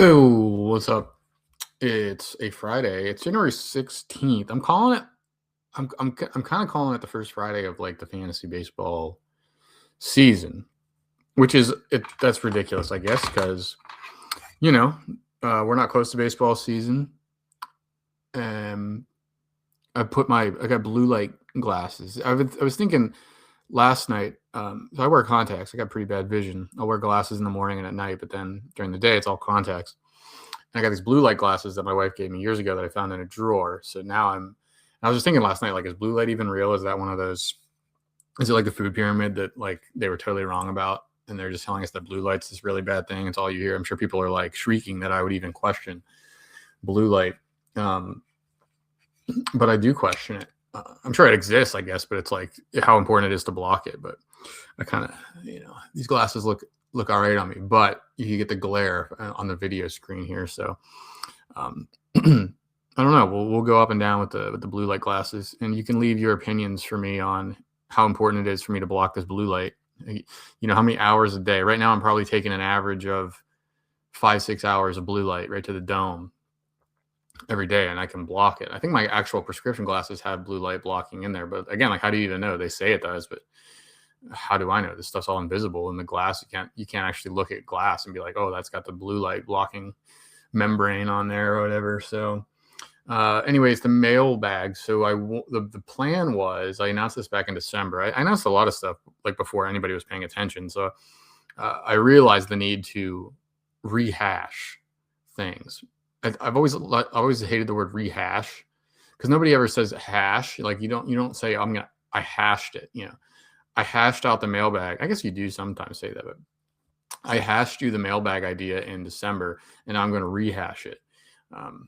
Oh, what's up? It's a Friday. It's January 16th. I'm calling it. I'm kind of calling it the first Friday of like the fantasy baseball season, which is it. That's ridiculous, I guess, because you know we're not close to baseball season. Um, I got blue light glasses. I was thinking last night. So I wear contacts. I got pretty bad vision. I'll wear glasses in the morning and at night, but then during the day it's all contacts. And I got these blue light glasses that my wife gave me years ago that I found in a drawer. So now I was just thinking last night, like, is blue light even real? Is that one of those, is it like the food pyramid that like they were totally wrong about? And they're just telling us that blue light's this really bad thing. It's all you hear. I'm sure people are like shrieking that I would even question blue light. But I do question it. I'm sure it exists, I guess, but it's like how important it is to block it. But I kind of, these glasses look all right on me, but you get the glare on the video screen here. So I don't know. We'll go up and down with the blue light glasses, and you can leave your opinions for me on how important it is for me to block this blue light. How many hours a day? Right now, I'm probably taking an average of 5-6 hours of blue light right to the dome every day, and I can block it. I think my actual prescription glasses have blue light blocking in there, but again, like, how do you even know? They say it does, but how do I know? This stuff's all invisible in the glass. You can't actually look at glass and be like, oh, that's got the blue light blocking membrane on there or whatever. So anyways, the mailbag. So the plan was, I announced this back in December. I announced a lot of stuff like before anybody was paying attention. So I realized the need to rehash things. I've always hated the word rehash because nobody ever says hash. Like you don't say I hashed it. I hashed out the mailbag. I guess you do sometimes say that, but I hashed you the mailbag idea in December, and now I'm going to rehash it. I'm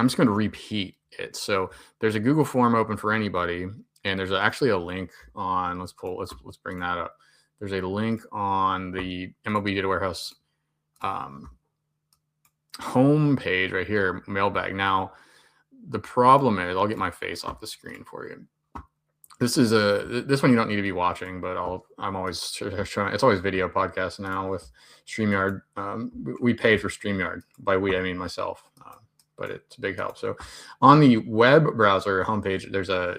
just going to repeat it. So there's a Google form open for anybody, and there's actually a link on. Let's bring that up. There's a link on the MLB Data Warehouse homepage right here, mailbag. Now, the problem is, I'll get my face off the screen for you. This one you don't need to be watching, but I'm always trying. It's always video podcast now with StreamYard. We pay for StreamYard. By we, I mean myself, but it's a big help. So on the web browser homepage, there's a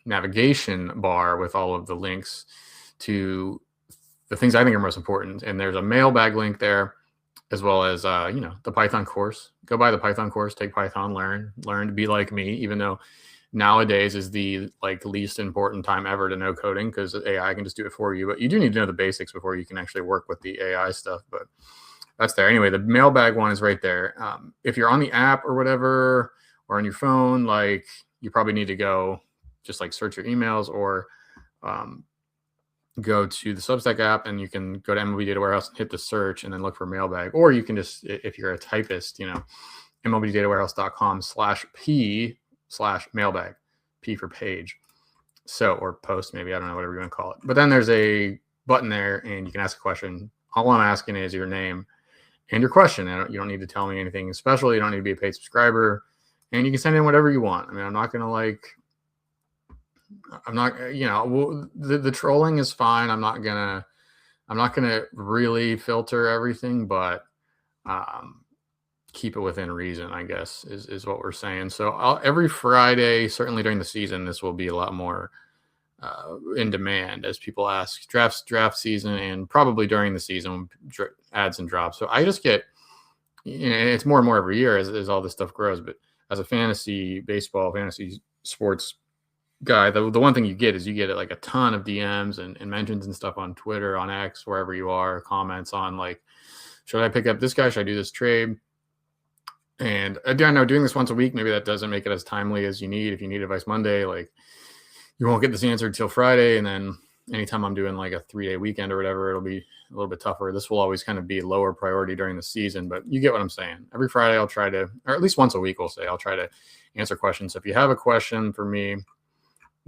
navigation bar with all of the links to the things I think are most important. And there's a mailbag link there, as well as, the Python course. Go buy the Python course, take Python, learn to be like me, even though nowadays is the least important time ever to know coding because AI can just do it for you. But you do need to know the basics before you can actually work with the AI stuff. But that's there. Anyway, the mailbag one is right there. If you're on the app or whatever, or on your phone, you probably need to go just search your emails or go to the Substack app, and you can go to MLB Data Warehouse and hit the search and then look for mailbag. Or you can just, if you're a typist, MLBDataWarehouse.com/P/mailbag, P for page. So, or post, maybe, I don't know, whatever you want to call it. But then there's a button there and you can ask a question. All I'm asking is your name and your question. You don't need to tell me anything special. You don't need to be a paid subscriber, and you can send in whatever you want. I mean, I'm not going to the trolling is fine. I'm not gonna really filter everything, but keep it within reason, I guess, is what we're saying. So every Friday, certainly during the season, this will be a lot more in demand as people ask. Draft season, and probably during the season, ads and drops. So I just get, it's more and more every year as all this stuff grows. But as a fantasy sports guy, the one thing you get is a ton of DMs and mentions and stuff on Twitter, on X, wherever you are, comments on should I pick up this guy? Should I do this trade? And I know doing this once a week, maybe that doesn't make it as timely as you need. If you need advice Monday, you won't get this answered till Friday. And then anytime I'm doing a 3-day weekend or whatever, it'll be a little bit tougher. This will always kind of be lower priority during the season, but you get what I'm saying. Every Friday I'll try to, or at least once a week, I'll try to answer questions. So if you have a question for me,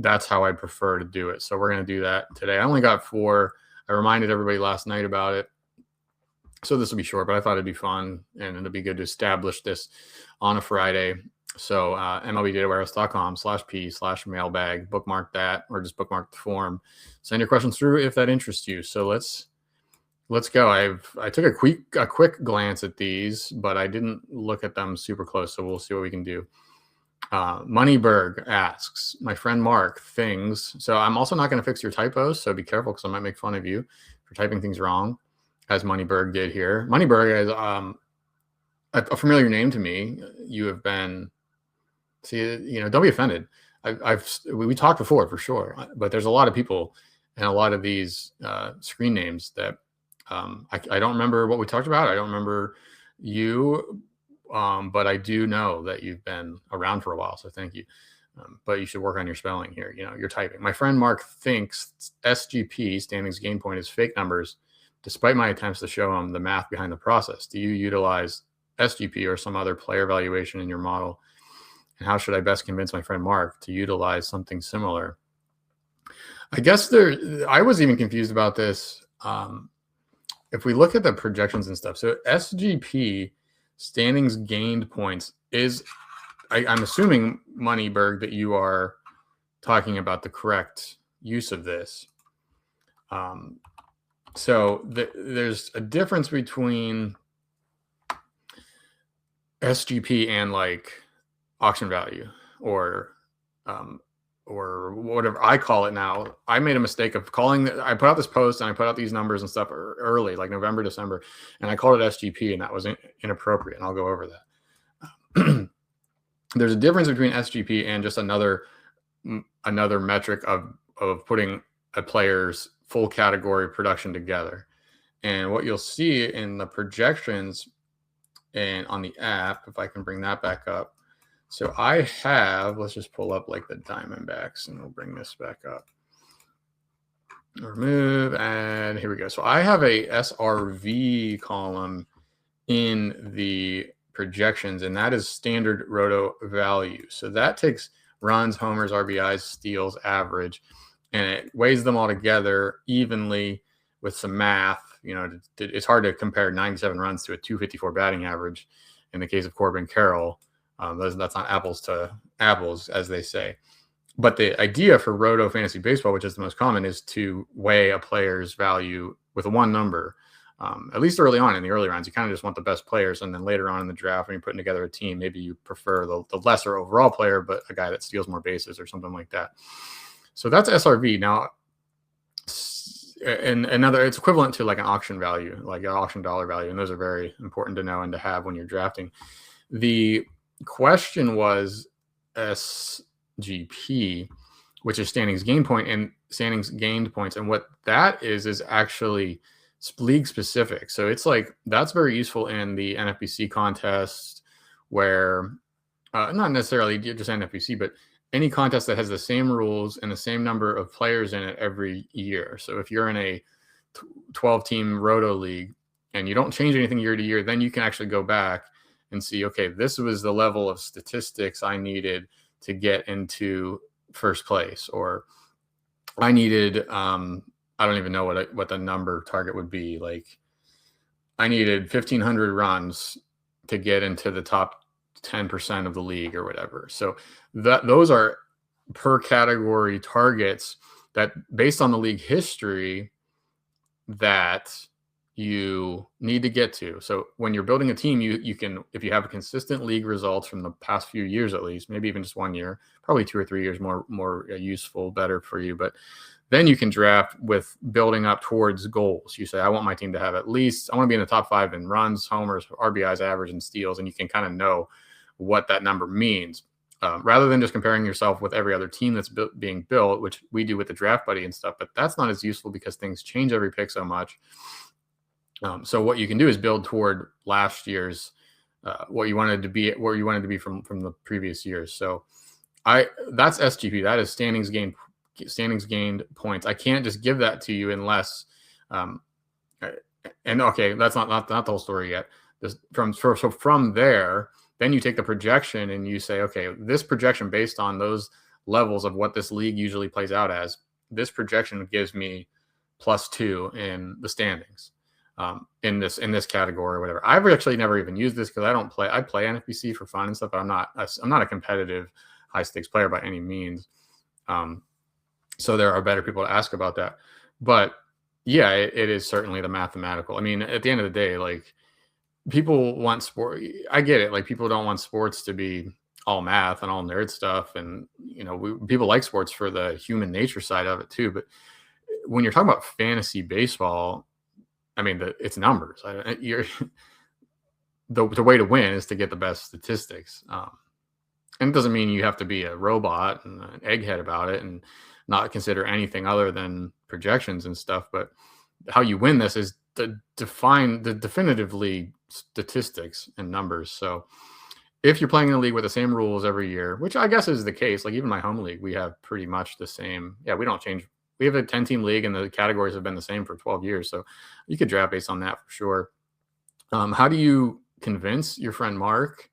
that's how I prefer to do it. So we're going to do that today. I only got 4. I reminded everybody last night about it. So this will be short, but I thought it'd be fun and it'd be good to establish this on a Friday. So MLBDataWarehouse.com/P/mailbag, bookmark that, or just bookmark the form. Send your questions through if that interests you. So let's let's go. I took a quick glance at these, but I didn't look at them super close. So we'll see what we can do. Moneyberg asks, my friend Mark, things. So I'm also not going to fix your typos. So be careful because I might make fun of you for typing things wrong, as Moneyberg did here. Moneyberg is a familiar name to me. You have been, don't be offended. We talked before for sure, but there's a lot of people and a lot of these screen names that I don't remember what we talked about. I don't remember you, but I do know that you've been around for a while, so thank you. But you should work on your spelling here. Your typing. My friend Mark thinks SGP, standings gain point, is fake numbers, despite my attempts to show him the math behind the process. Do you utilize SGP or some other player valuation in your model? And how should I best convince my friend Mark to utilize something similar? I guess I was even confused about this. If we look at the projections and stuff, so SGP, standings gained points, is, I'm assuming, Moneyberg, that you are talking about the correct use of this. So there's a difference between SGP and like auction value or whatever I call it now. I made a mistake of I put out this post and I put out these numbers and stuff early, like November, December, and I called it SGP, and that was inappropriate. And I'll go over that. There's a difference between SGP and just another metric of putting a player's full category production together. And what you'll see in the projections and on the app, if I can bring that back up. So I have, let's just pull up like the Diamondbacks and we'll bring this back up. Remove, and here we go. So I have a SRV column in the projections, and that is standard roto value. So that takes runs, homers, RBIs, steals, average, and it weighs them all together evenly with some math. It's hard to compare 97 runs to a 254 batting average in the case of Corbin Carroll. That's not apples to apples, as they say. But the idea for Roto Fantasy Baseball, which is the most common, is to weigh a player's value with one number. At least early on in the early rounds, you kind of just want the best players. And then later on in the draft, when you're putting together a team, maybe you prefer the lesser overall player, but a guy that steals more bases or something like that. So that's SRV. Now, and it's equivalent to like an auction value, like an auction dollar value. And those are very important to know and to have when you're drafting. The question was SGP, which is standings gain point and standings gained points. And what that is actually league specific. So it's like, that's very useful in the NFBC contest where not necessarily just NFBC, but any contest that has the same rules and the same number of players in it every year. So if you're in a 12-team Roto league and you don't change anything year to year, then you can actually go back and see, okay, this was the level of statistics I needed to get into first place, or I needed, I don't even know what the number target would be. Like I needed 1,500 runs to get into the top 10% of the league or whatever. So those are per category targets that, based on the league history, that you need to get to. So when you're building a team, you can, if you have consistent league results from the past few years, at least, maybe even just 1 year, probably 2 or 3 years more useful, better for you. But then you can draft with building up towards goals. You say, I want my team to have at least, I want to be in the top 5 in runs, homers, RBIs, average, and steals. And you can kind of know what that number means, rather than just comparing yourself with every other team that's being built, which we do with the Draft Buddy and stuff. But that's not as useful because things change every pick so much. So what you can do is build toward last year's, what you wanted to be from the previous years. So that's SGP. That is standings gained points. I can't just give that to you unless, and okay, that's not the whole story yet. So from there, then you take the projection and you say, okay, this projection based on those levels of what this league usually plays out as, this projection gives me +2 in the standings. In this category or whatever. I've actually never even used this because I play NFBC for fun and stuff, but I'm not a competitive high stakes player by any means. So there are better people to ask about that. But Yeah, it is certainly the mathematical. I mean, at the end of the day, like people want sport. I get it. Like people don't want sports to be all math and all nerd stuff, and people like sports for the human nature side of it too. But when you're talking about fantasy baseball, I mean, it's numbers. You're the way to win is to get the best statistics. And it doesn't mean you have to be a robot and an egghead about it and not consider anything other than projections and stuff. But how you win this is to define the definitively statistics and numbers. So if you're playing in a league with the same rules every year, which I guess is the case, like even my home league, we have pretty much the same. Yeah, we don't change. We have a 10-team league and the categories have been the same for 12 years. So you could draft based on that for sure. How do you convince your friend Mark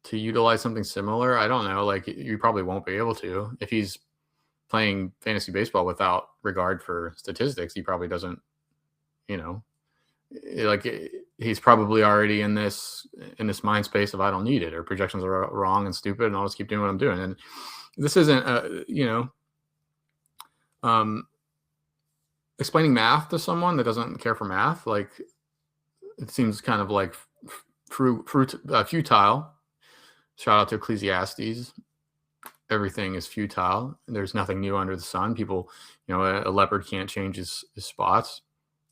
to utilize something similar? I don't know. Like you probably won't be able to. If he's playing fantasy baseball without regard for statistics, he probably doesn't, like he's probably already in this mind space of I don't need it, or projections are wrong and stupid and I'll just keep doing what I'm doing. And this isn't explaining math to someone that doesn't care for math. Like it seems kind of like futile. Shout out to Ecclesiastes. Everything is futile. There's nothing new under the sun. People, a leopard can't change his spots.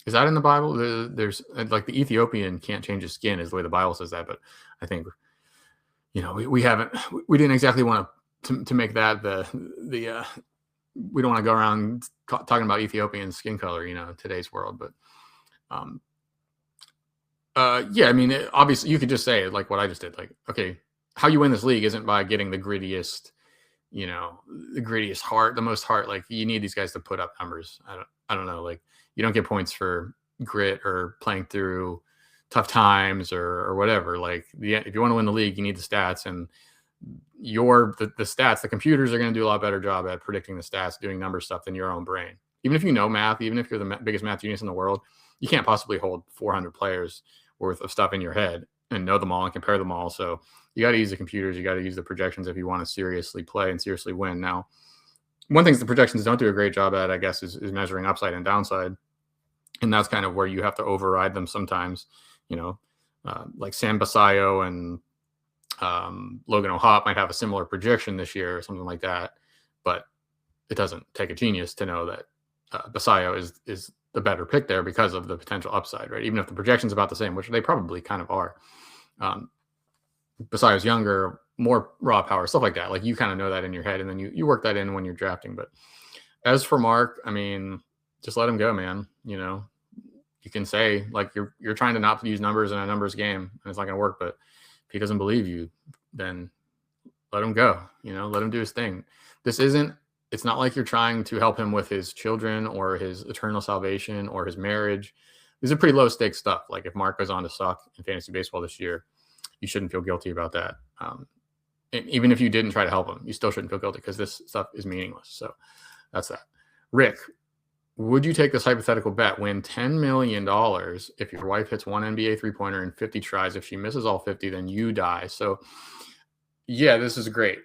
Is that in the Bible? There's like the Ethiopian can't change his skin is the way the Bible says that. But I think, we didn't exactly want to make that we don't want to go around talking about Ethiopian skin color, in today's world. But, yeah, I mean, obviously you could just say like what I just did, like, okay, how you win this league isn't by getting the grittiest, the grittiest heart, the most heart. Like you need these guys to put up numbers. I don't know. Like you don't get points for grit or playing through tough times or whatever. Like if you want to win the league, you need the stats, and the stats, the computers are going to do a lot better job at predicting the stats, doing number stuff than your own brain. Even if you know math, even if you're the biggest math genius in the world, you can't possibly hold 400 players worth of stuff in your head and know them all and compare them all. So you got to use the computers. You got to use the projections if you want to seriously play and seriously win. Now, one thing the projections don't do a great job at, I guess, is measuring upside and downside. And that's kind of where you have to override them sometimes, like Sam Basayo and Logan O'Hoppe might have a similar projection this year or something like that. But it doesn't take a genius to know that Basayo is the better pick there because of the potential upside, right? Even if the projection's about the same, which they probably kind of are. Basayo's younger, more raw power, stuff like that. Like you kind of know that in your head, and then you work that in when you're drafting. But as for Mark, I mean, just let him go, man. You can say like you're trying to not use numbers in a numbers game, and it's not going to work. But if he doesn't believe you, then let him go. Let him do his thing. It's not like you're trying to help him with his children or his eternal salvation or his marriage. These are pretty low stakes stuff. Like if Mark goes on to suck in fantasy baseball this year, you shouldn't feel guilty about that. And even if you didn't try to help him, you still shouldn't feel guilty because this stuff is meaningless. So that's that. Rick, would you take this hypothetical bet, win $10 million if your wife hits one NBA three-pointer in 50 tries? If she misses all 50, then you die. So yeah, this is great.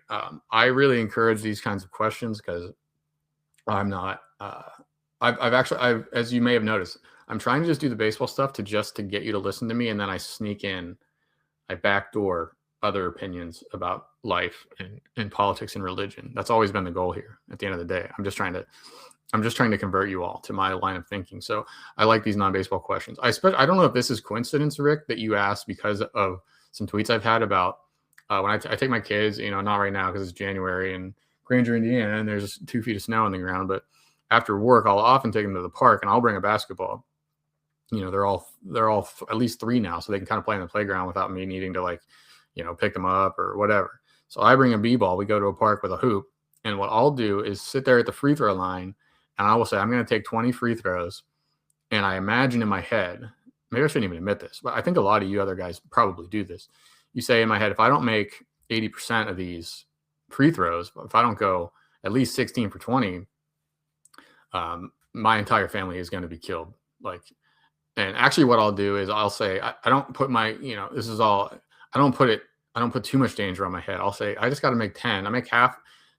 I really encourage these kinds of questions because I'm not, I've as you may have noticed, I'm trying to just do the baseball stuff to get you to listen to me. And then I sneak in, I backdoor other opinions about life and politics and religion. That's always been the goal here at the end of the day. I'm just trying to convert you all to my line of thinking. So I like these non-baseball questions. I don't know if this is coincidence, Rick, that you asked because of some tweets I've had about when I take my kids, not right now because it's January in Granger, Indiana, and there's 2 feet of snow on the ground. But after work, I'll often take them to the park and I'll bring a basketball. They're all at least 3 now, so they can kind of play in the playground without me needing to pick them up or whatever. So I bring a b-ball. We go to a park with a hoop, and what I'll do is sit there at the free throw line, and I will say I'm going to take 20 free throws, and I imagine in my head, maybe I shouldn't even admit this, but I think a lot of you other guys probably do this. You say in my head, if I don't make 80% of these free throws, if I don't go at least 16 for 20, my entire family is going to be killed. And actually what I'll do is I'll say, I don't put my, this is all, I don't put too much danger on my head. I'll say, I just got to make 10. I make half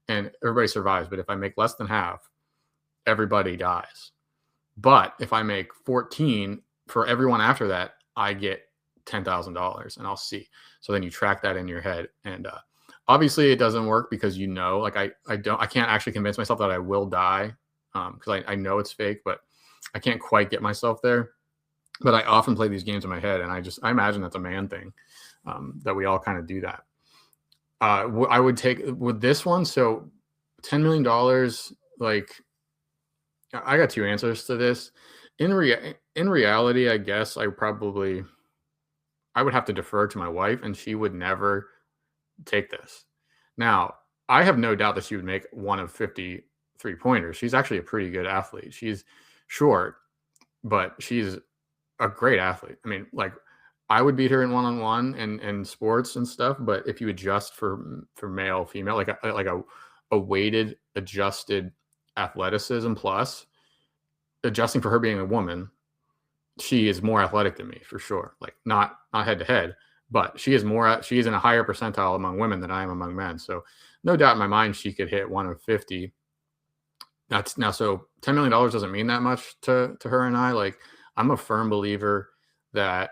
and everybody survives. But if I make less than half, everybody dies. But if I make 14 for everyone after that, I get $10,000 and I'll see. So then you track that in your head. And obviously it doesn't work because, like I can't actually convince myself that I will die because I know it's fake, but I can't quite get myself there. But I often play these games in my head, and I imagine that's a man thing, that we all kind of do that. I would take with this one. So $10 million, like I got two answers to this. In reality, I guess I would have to defer to my wife, and she would never take this. Now, I have no doubt that she would make one of 50 3-pointers. She's actually a pretty good athlete. She's short, but she's a great athlete. I mean, like I would beat her in one-on-one and sports and stuff, but if you adjust for male, female, like a weighted adjusted athleticism plus adjusting for her being a woman, she is more athletic than me for sure. Like not head to head, but she is in a higher percentile among women than I am among men. So no doubt in my mind, she could hit one of 50. That's now, so $10 million doesn't mean that much to her and I. Like I'm a firm believer that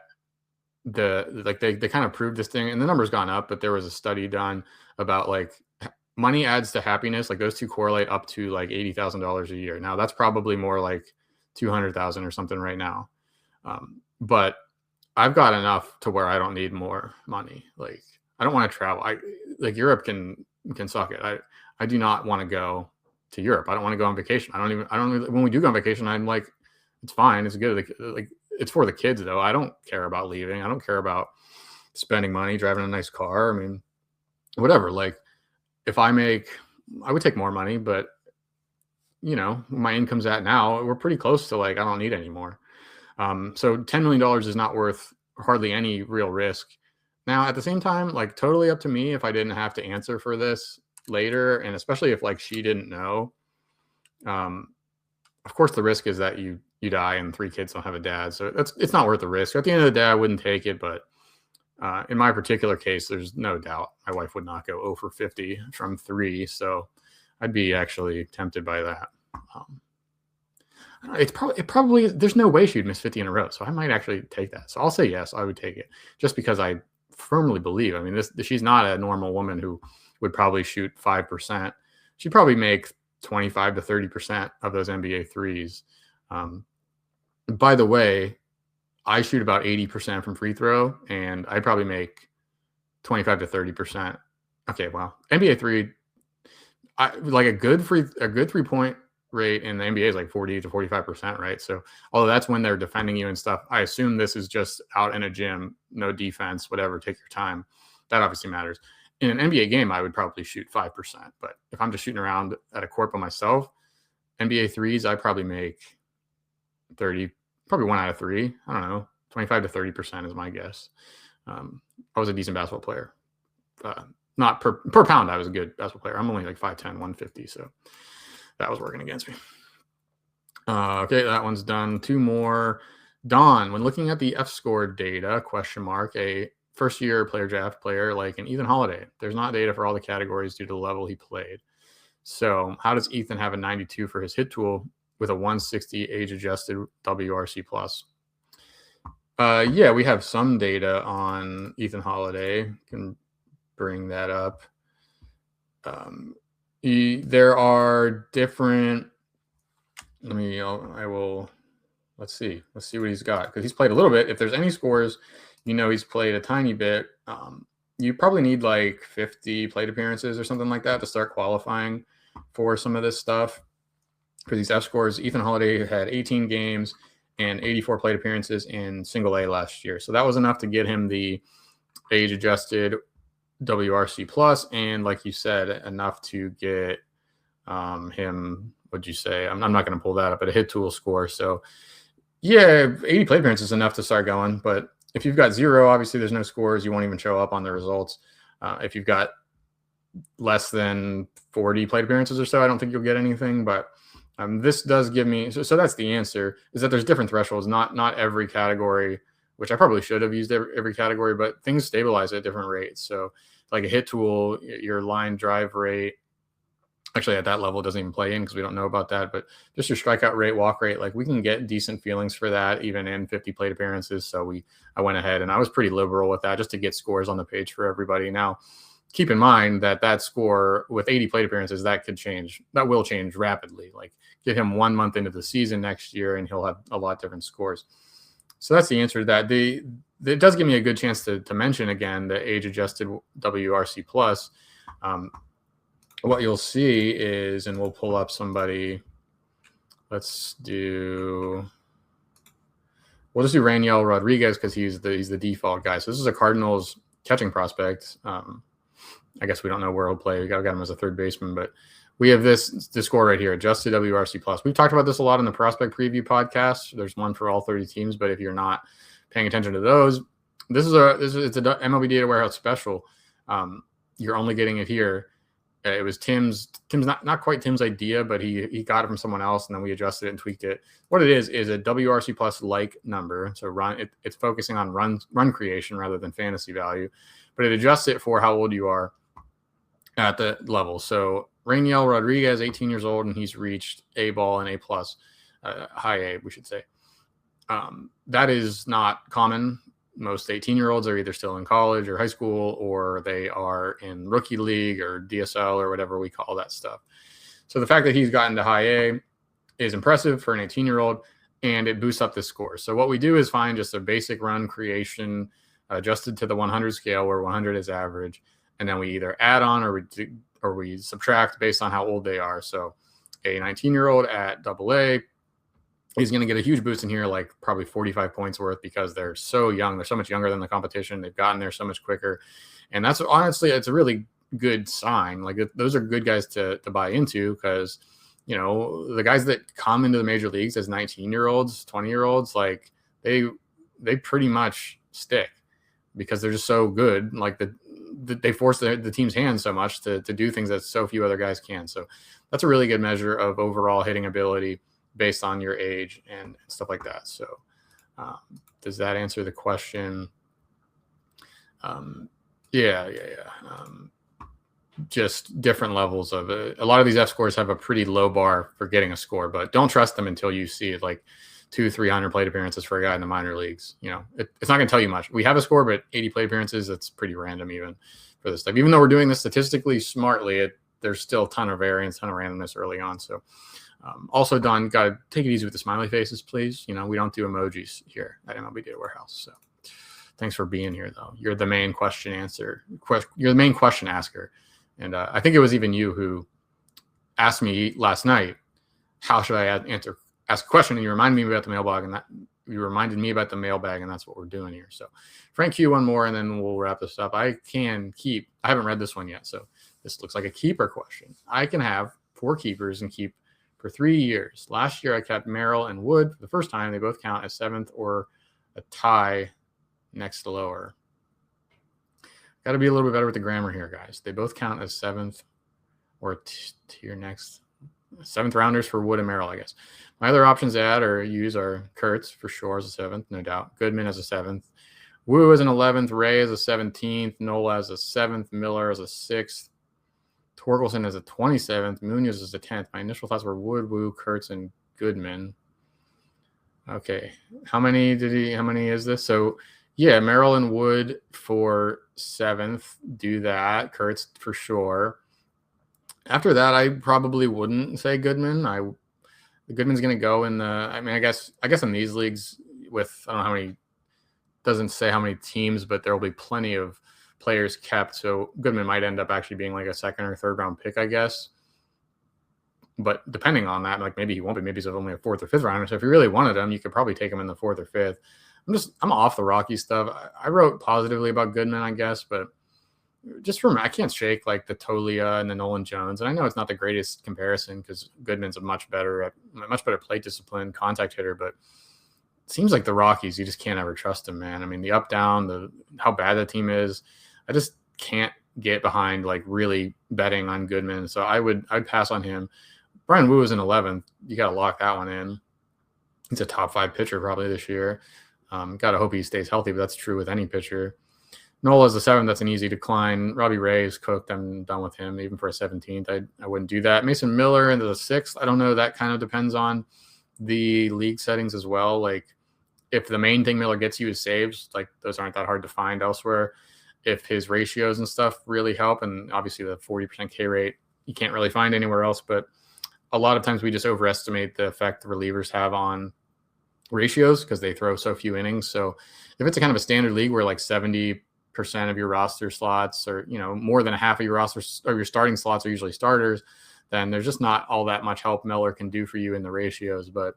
they kind of proved this thing, and the number's gone up, but there was a study done about like money adds to happiness. Like those two correlate up to like $80,000 a year. Now that's probably more like 200,000 or something right now. But I've got enough to where I don't need more money. Like I don't want to travel. Like Europe can suck it. I do not want to go to Europe. I don't want to go on vacation. When we do go on vacation, I'm like, it's fine. It's good. Like it's for the kids though. I don't care about leaving. I don't care about spending money, driving a nice car. I mean, whatever. Like if I would take more money, but my income's at now, we're pretty close to like, I don't need any more. So $10 million is not worth hardly any real risk. Now, at the same time, like totally up to me if I didn't have to answer for this later. And especially if like she didn't know, of course the risk is that you die and 3 kids don't have a dad. So it's not worth the risk. At the end of the day, I wouldn't take it. But in my particular case, there's no doubt my wife would not go 0 for 50 from 3. So I'd be actually tempted by that. It probably there's no way she'd miss 50 in a row. So I might actually take that. So I'll say yes, I would take it just because I firmly believe. I mean, she's not a normal woman who would probably shoot 5%. She'd probably make 25 to 30% of those NBA threes. By the way, I shoot about 80% from free throw, and I probably make 25 to 30%. Okay, well, NBA three, like a good 3-point rate in the NBA is like 40 to 45%, right? So although that's when they're defending you and stuff, I assume this is just out in a gym, no defense, whatever, take your time. That obviously matters. In an NBA game, I would probably shoot 5%. But if I'm just shooting around at a court by myself, NBA threes, I probably make 30, probably 1 out of 3. I don't know, 25 to 30% is my guess. I was a decent basketball player. Not per pound, I was a good basketball player. I'm only like 5'10", 150, so that was working against me. Okay, that one's done. 2 more. Don, when looking at the F-score data, ? A first-year player draft player like an Ethan Holiday, there's not data for all the categories due to the level he played. So how does Ethan have a 92 for his hit tool with a 160 age-adjusted WRC+? Yeah, we have some data on Ethan Holiday. Can bring that up. There are different. Let's see what he's got, because he's played a little bit. If there's any scores, he's played a tiny bit. You probably need like 50 plate appearances or something like that to start qualifying for some of this stuff. For these F scores, Ethan Holiday had 18 games and 84 plate appearances in single A last year. So that was enough to get him the age adjusted WRC plus, and like you said, enough to get him, what'd you say? I'm not going to pull that up, but a hit tool score. So yeah, 80 plate appearances is enough to start going. But if you've got 0, obviously there's no scores. You won't even show up on the results. If you've got less than 40 plate appearances or so, I don't think you'll get anything. But this does give me, so that's the answer, is that there's different thresholds. Not every category, which I probably should have used every category, but things stabilize at different rates. So like a hit tool, your line drive rate Actually, at that level, it doesn't even play in because we don't know about that. But just your strikeout rate, walk rate, like we can get decent feelings for that even in 50 plate appearances. So I went ahead and I was pretty liberal with that just to get scores on the page for everybody. Now, keep in mind that score with 80 plate appearances, that could change. That will change rapidly. Like get him 1 month into the season next year and he'll have a lot different scores. So that's the answer to that. It does give me a good chance to mention again the age-adjusted WRC plus. What you'll see is, and we'll pull up somebody. We'll just do Raniel Rodriguez because he's the default guy. So this is a Cardinals catching prospect. I guess we don't know where he'll play. We got him as a third baseman, but we have this score right here, adjusted WRC plus. We've talked about this a lot in the prospect preview podcast. There's one for all 30 teams, but if you're not paying attention to those, it's a MLB Data Warehouse special. You're only getting it here. It was Tim's not quite Tim's idea, but he got it from someone else, and then we adjusted it and tweaked it. What it is a WRC plus like number. So it's focusing on run creation rather than fantasy value, but it adjusts it for how old you are at the level. So Raniel Rodriguez, 18 years old, and he's reached A ball and A plus, high A, we should say. That is not common. Most 18-year-olds are either still in college or high school, or they are in rookie league or DSL or whatever we call that stuff. So the fact that he's gotten to high A is impressive for an 18-year-old, and it boosts up the score. So what we do is find just a basic run creation adjusted to the 100 scale, where 100 is average, and then we either add on or we subtract based on how old they are. So a 19-year-old at AA, he's going to get a huge boost in here, like probably 45 points worth, because they're so young. They're so much younger than the competition. They've gotten there so much quicker. And that's honestly, it's a really good sign. Like those are good guys to buy into, because, you know, the guys that come into the major leagues as 19-year-olds, 20-year-olds, like they pretty much stick because they're just so good. Like they force the team's hand so much to do things that so few other guys can. So that's a really good measure of overall hitting ability based on your age and stuff like that. So does that answer the question? Yeah. Just different levels of it. A lot of these F scores have a pretty low bar for getting a score, but don't trust them until you see it, like 200-300 plate appearances for a guy in the minor leagues. You know, it's not going to tell you much. We have a score, but 80 plate appearances, that's pretty random even for this stuff. Even though we're doing this statistically smartly, there's still a ton of variance, ton of randomness early on. So also, Don, got to take it easy with the smiley faces, please. You know, we don't do emojis here at MLB Data Warehouse. So thanks for being here, though. You're the main question asker. And I think it was even you who asked me last night, how should I ask a question? And you reminded me about the mailbag, and that's what we're doing here. So Frank Q, one more, and then we'll wrap this up. I haven't read this one yet, so this looks like a keeper question. I can have 4 keepers and keep for 3 years. Last year, I kept Merrill and Wood for the first time. They both count as 7th or a tie next to lower. Got to be a little bit better with the grammar here, guys. They both count as 7th or tier next. 7th rounders for Wood and Merrill, I guess. My other options to add or use are Kurtz for sure as a 7th, no doubt. Goodman as a 7th. Wu as an 11th. Ray as a 17th. Nola as a 7th. Miller as a 6th. Torkelson as a 27th, Munoz as a 10th. My initial thoughts were Wood, Wu, Kurtz, and Goodman. Okay. How many is this? So, yeah, Merrill and Wood for 7th. Do that. Kurtz for sure. After that, I probably wouldn't say Goodman. Goodman's going to go in I guess in these leagues with, I don't know how many, doesn't say how many teams, but there will be plenty of players kept, so Goodman might end up actually being like a 2nd or 3rd round pick, I guess. But depending on that, like maybe he won't be. Maybe he's only a 4th or 5th rounder. So if you really wanted him, you could probably take him in the 4th or 5th. I'm off the Rocky stuff. I wrote positively about Goodman, I guess, but just I can't shake like the Tolia and the Nolan Jones. And I know it's not the greatest comparison because Goodman's a much better plate discipline contact hitter, but it seems like the Rockies, you just can't ever trust them, man. I mean, the up down, how bad the team is. I just can't get behind like really betting on Goodman. So I'd pass on him. Brian Wu is an 11th. You got to lock that one in. He's a top 5 pitcher probably this year. Got to hope he stays healthy, but that's true with any pitcher. Nola's a 7th. That's an easy decline. Robbie Ray is cooked. I'm done with him. Even for a 17th, I wouldn't do that. Mason Miller into the 6th. I don't know. That kind of depends on the league settings as well. Like if the main thing Miller gets you is saves, like those aren't that hard to find elsewhere. If his ratios and stuff really help, and obviously the 40% K rate, you can't really find anywhere else. But a lot of times we just overestimate the effect the relievers have on ratios because they throw so few innings. So if it's a kind of a standard league where like 70% of your roster slots, or more than a half of your roster or your starting slots are usually starters, then there's just not all that much help Miller can do for you in the ratios. But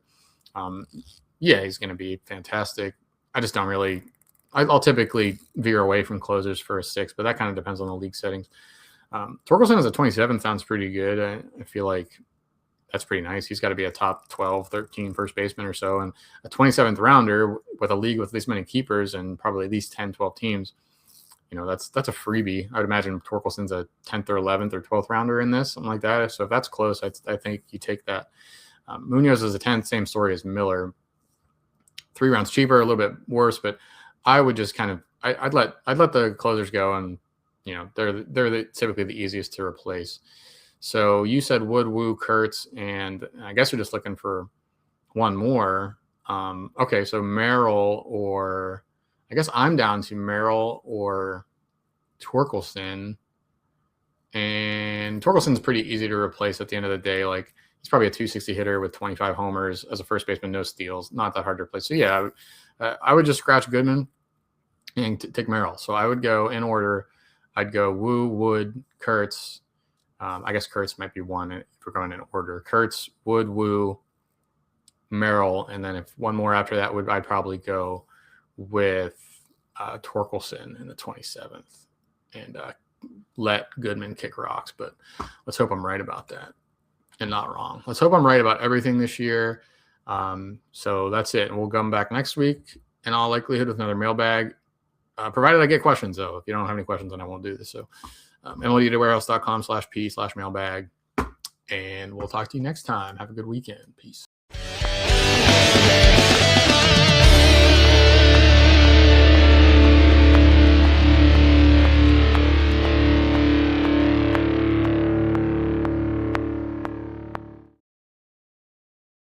yeah, he's going to be fantastic. I just don't really. I'll typically veer away from closers for a 6, but that kind of depends on the league settings. Torkelson as a 27 sounds pretty good. I feel like that's pretty nice. He's got to be a top 12, 13 first baseman or so. And a 27th rounder with a league with this many keepers and probably at least 10, 12 teams, that's a freebie. I would imagine Torkelson's a 10th or 11th or 12th rounder in this, something like that. So if that's close, I think you take that. Munoz is a 10th, same story as Miller. 3 rounds cheaper, a little bit worse, but I would just kind of I'd let the closers go, and they're typically the easiest to replace. So you said Wood, Woo, Kurtz, and I guess you're just looking for one more. Okay, so Merrill, or I guess I'm down to Merrill or Torkelson. And Torkelson's pretty easy to replace at the end of the day. Like he's probably a 260 hitter with 25 homers as a first baseman, no steals, not that hard to replace. So yeah, I would just scratch Goodman and take Merrill. So I would go in order. I'd go Woo, Wood, Kurtz. I guess Kurtz might be one if we're going in order. Kurtz, Wood, Woo, Merrill, and then if one more after that I'd probably go with Torkelson in the 27th and let Goodman kick rocks. But let's hope I'm right about that and not wrong. Let's hope I'm right about everything this year. So that's it. And we'll come back next week in all likelihood with another mailbag, provided I get questions, though. If you don't have any questions, then I won't do this. So MLBDWwarehouse.com/P/mailbag. And we'll talk to you next time. Have a good weekend. Peace.